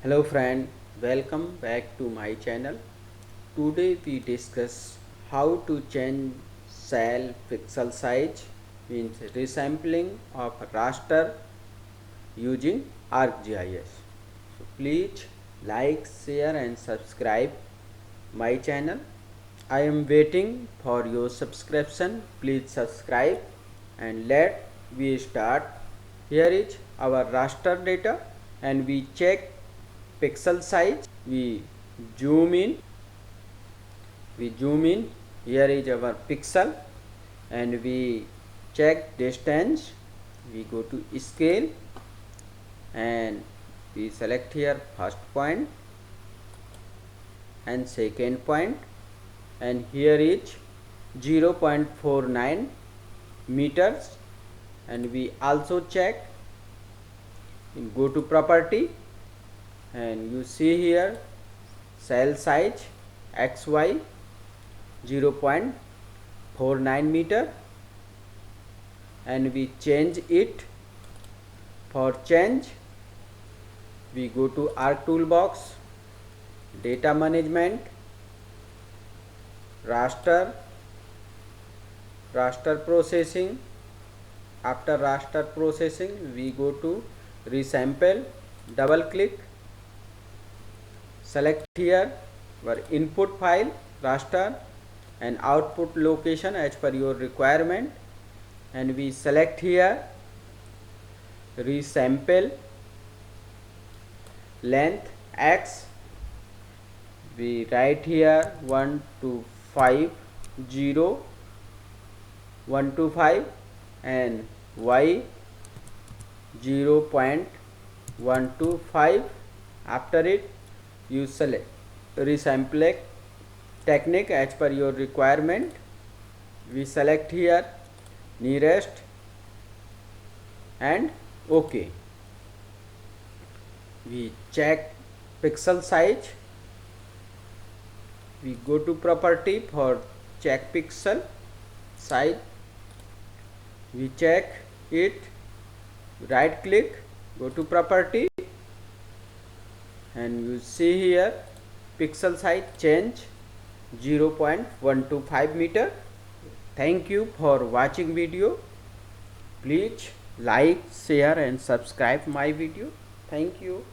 Hello friend, welcome back to my channel. Today we discuss how to change cell pixel size, means resampling of raster using ArcGIS. So please like, share and subscribe my channel. I am waiting for your subscription. Please subscribe and let we start. Here is our raster data and we check pixel size. Zoom in we zoom in. Here is our pixel and we check distance. We go to scale and we select here first point and second point, and here is 0.49 meters. And we also check in go to property and you see here cell size xy 0.49 meter, and we change it. For change we go to Arc toolbox, data management, raster processing. After raster processing we go to resample, double click, select here our input file raster and output location as per your requirement, and we select here resample, length x, we write here 1250 and y 0.125. after it you select resampling technique as per your requirement. We select here nearest and OK. We check pixel size. We go to property for check pixel size. We check it, right click, go to property, and you see here pixel size change 0.125 meter. Thank you for watching video. Please like, share and subscribe my video. Thank you.